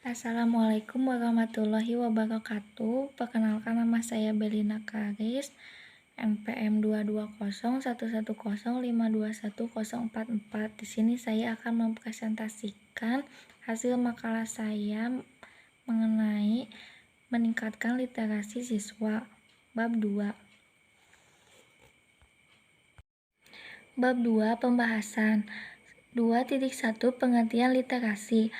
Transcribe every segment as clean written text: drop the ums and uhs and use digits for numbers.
Assalamualaikum warahmatullahi wabarakatuh. Perkenalkan, nama saya Belina Karis, NPM 2201110521044. Di sini saya akan mempresentasikan hasil makalah saya mengenai meningkatkan literasi siswa, bab 2. Bab 2 pembahasan 2.1 pengertian literasi.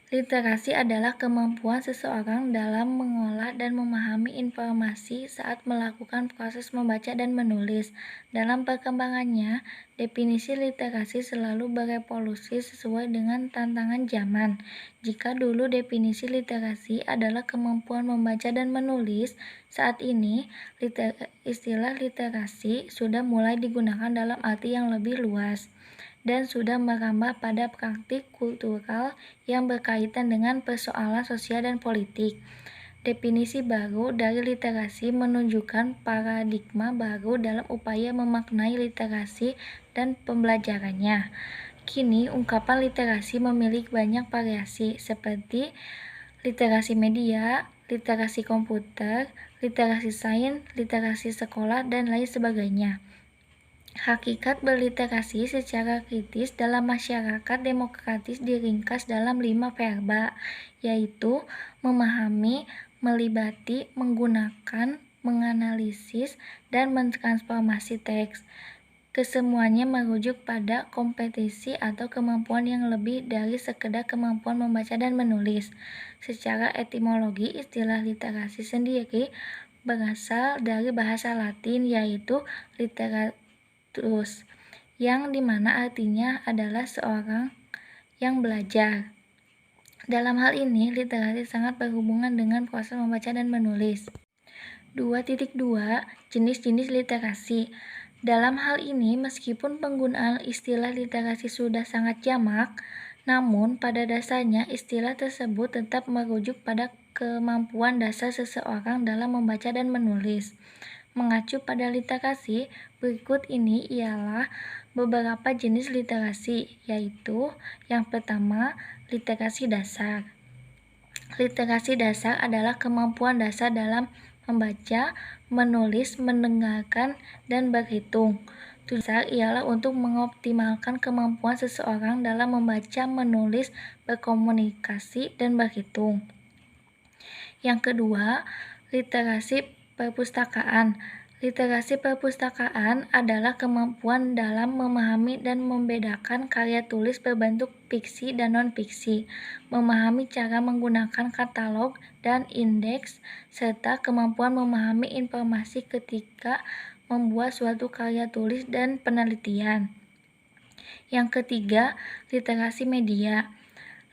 Literasi adalah kemampuan seseorang dalam mengolah dan memahami informasi saat melakukan proses membaca dan menulis. Dalam perkembangannya, definisi literasi selalu berevolusi sesuai dengan tantangan zaman. Jika dulu definisi literasi adalah kemampuan membaca dan menulis, saat ini istilah literasi sudah mulai digunakan dalam arti yang lebih luas dan sudah merambah pada praktik kultural yang berkaitan dengan persoalan sosial dan politik. Definisi baru dari literasi menunjukkan paradigma baru dalam upaya memaknai literasi dan pembelajarannya. Kini, ungkapan literasi memiliki banyak variasi, seperti literasi media, literasi komputer, literasi sains, literasi sekolah, dan lain sebagainya. Hakikat berliterasi secara kritis dalam masyarakat demokratis diringkas dalam 5 verba, yaitu memahami, melibati, menggunakan, menganalisis, dan mentransformasi teks. Kesemuanya merujuk pada kompetensi atau kemampuan yang lebih dari sekedar kemampuan membaca dan menulis. Secara etimologi, istilah literasi sendiri berasal dari bahasa Latin, yaitu literatus, yang dimana artinya adalah seorang yang belajar. Dalam hal ini, literasi sangat berhubungan dengan proses membaca dan menulis. 2.2 Jenis-jenis literasi. Dalam hal ini, meskipun penggunaan istilah literasi sudah sangat jamak, namun pada dasarnya istilah tersebut tetap merujuk pada kemampuan dasar seseorang dalam membaca dan menulis. Mengacu pada literasi, berikut ini ialah beberapa jenis literasi, yaitu yang pertama, literasi dasar. Literasi dasar adalah kemampuan dasar dalam membaca, menulis, mendengarkan, dan berhitung. Tujuan dasar ialah untuk mengoptimalkan kemampuan seseorang dalam membaca, menulis, berkomunikasi, dan berhitung. Yang kedua, literasi perpustakaan. Literasi perpustakaan adalah kemampuan dalam memahami dan membedakan karya tulis berbentuk fiksi dan non-fiksi, memahami cara menggunakan katalog dan indeks, serta kemampuan memahami informasi ketika membuat suatu karya tulis dan penelitian. Yang ketiga, literasi media.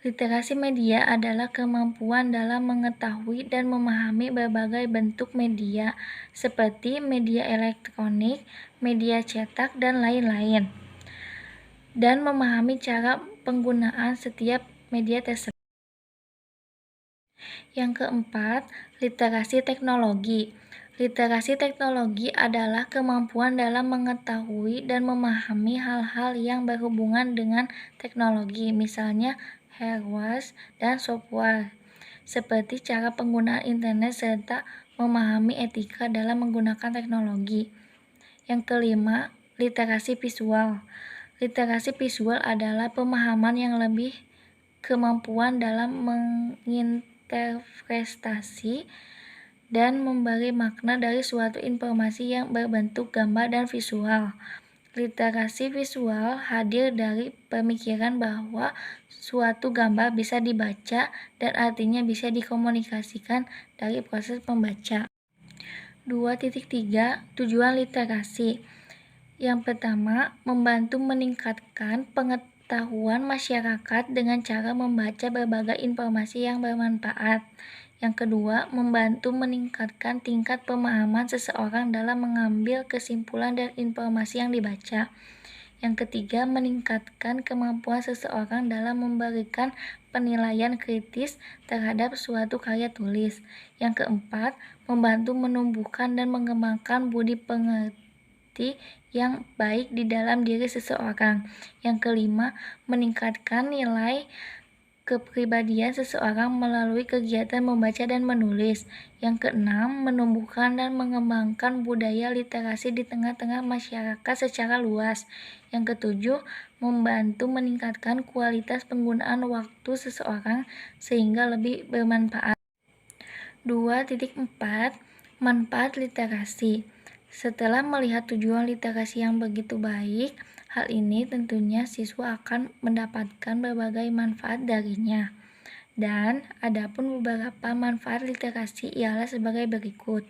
Literasi media adalah kemampuan dalam mengetahui dan memahami berbagai bentuk media, seperti media elektronik, media cetak, dan lain-lain, dan memahami cara penggunaan setiap media tersebut. Yang keempat, literasi teknologi. Literasi teknologi adalah kemampuan dalam mengetahui dan memahami hal-hal yang berhubungan dengan teknologi, misalnya hardware dan software, seperti cara penggunaan internet serta memahami etika dalam menggunakan teknologi. Yang kelima, literasi visual. Literasi visual adalah pemahaman yang lebih kemampuan dalam menginterpretasi dan memberi makna dari suatu informasi yang berbentuk gambar dan visual. Literasi visual hadir dari pemikiran bahwa suatu gambar bisa dibaca dan artinya bisa dikomunikasikan dari proses pembaca. 2.3 Tujuan literasi. Yang pertama, membantu meningkatkan pengetahuan masyarakat dengan cara membaca berbagai informasi yang bermanfaat. Yang kedua, membantu meningkatkan tingkat pemahaman seseorang dalam mengambil kesimpulan dari informasi yang dibaca. Yang ketiga, meningkatkan kemampuan seseorang dalam memberikan penilaian kritis terhadap suatu karya tulis. Yang keempat, membantu menumbuhkan dan mengembangkan budi pengerti yang baik di dalam diri seseorang. Yang kelima, meningkatkan nilai kepribadian seseorang melalui kegiatan membaca dan menulis. Yang keenam, menumbuhkan dan mengembangkan budaya literasi di tengah-tengah masyarakat secara luas. Yang ketujuh, membantu meningkatkan kualitas penggunaan waktu seseorang sehingga lebih bermanfaat. 2.4 Manfaat literasi. Setelah melihat tujuan literasi yang begitu baik, hal ini tentunya siswa akan mendapatkan berbagai manfaat darinya. Dan adapun beberapa manfaat literasi ialah sebagai berikut.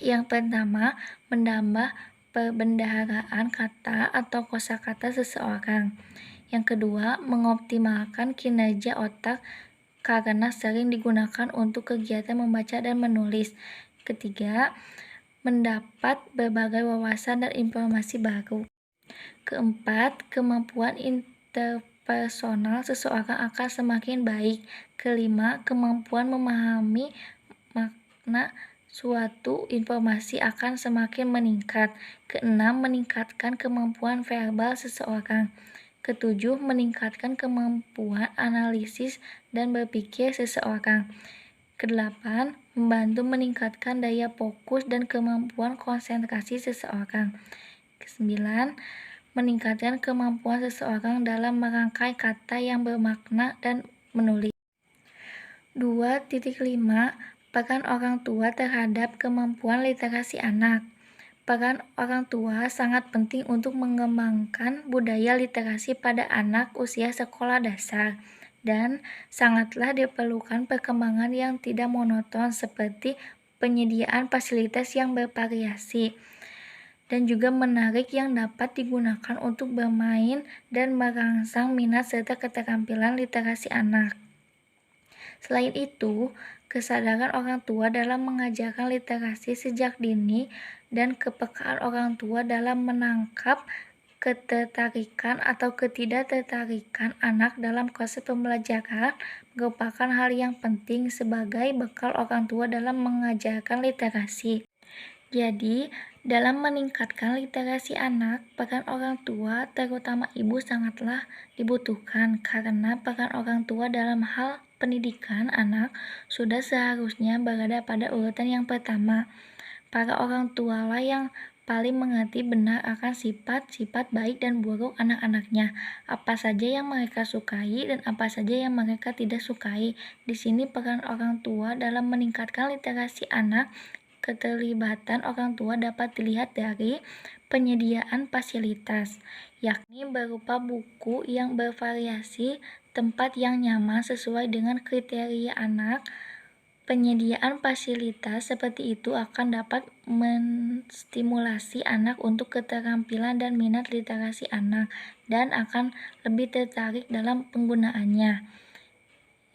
Yang pertama, menambah perbendaharaan kata atau kosakata seseorang. Yang kedua, mengoptimalkan kinerja otak karena sering digunakan untuk kegiatan membaca dan menulis. Ketiga, mendapat berbagai wawasan dan informasi baru. Keempat, kemampuan interpersonal seseorang akan semakin baik. Kelima, kemampuan memahami makna suatu informasi akan semakin meningkat. Keenam, meningkatkan kemampuan verbal seseorang. Ketujuh, meningkatkan kemampuan analisis dan berpikir seseorang. Kedelapan, membantu meningkatkan daya fokus dan kemampuan konsentrasi seseorang. Kesembilan, meningkatkan kemampuan seseorang dalam merangkai kata yang bermakna dan menulis. 2.5 Peran orang tua terhadap kemampuan literasi anak. Peran orang tua sangat penting untuk mengembangkan budaya literasi pada anak usia sekolah dasar, dan sangatlah diperlukan perkembangan yang tidak monoton seperti penyediaan fasilitas yang bervariasi dan juga menarik yang dapat digunakan untuk bermain dan merangsang minat serta keterampilan literasi anak. Selain itu, kesadaran orang tua dalam mengajarkan literasi sejak dini dan kepekaan orang tua dalam menangkap ketertarikan atau ketidaktertarikan anak dalam proses pembelajaran merupakan hal yang penting sebagai bekal orang tua dalam mengajarkan literasi. Jadi, dalam meningkatkan literasi anak, peran orang tua, terutama ibu, sangatlah dibutuhkan karena peran orang tua dalam hal pendidikan anak sudah seharusnya berada pada urutan yang pertama. Para orang tualah yang paling mengerti benar akan sifat-sifat baik dan buruk anak-anaknya, apa saja yang mereka sukai dan apa saja yang mereka tidak sukai. Di sini peran orang tua dalam meningkatkan literasi anak. Keterlibatan orang tua dapat dilihat dari penyediaan fasilitas, yakni berupa buku yang bervariasi, tempat yang nyaman sesuai dengan kriteria anak. Penyediaan fasilitas seperti itu akan dapat menstimulasi anak untuk keterampilan dan minat literasi anak, dan akan lebih tertarik dalam penggunaannya.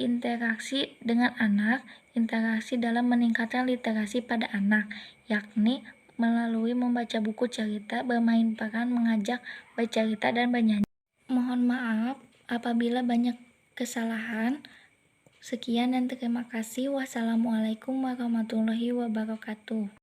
Interaksi dengan anak. Interaksi dalam meningkatkan literasi pada anak, yakni melalui membaca buku cerita, bermain peran, mengajak bercerita, dan bernyanyi. Mohon maaf apabila banyak kesalahan. Sekian dan terima kasih. Wassalamualaikum warahmatullahi wabarakatuh.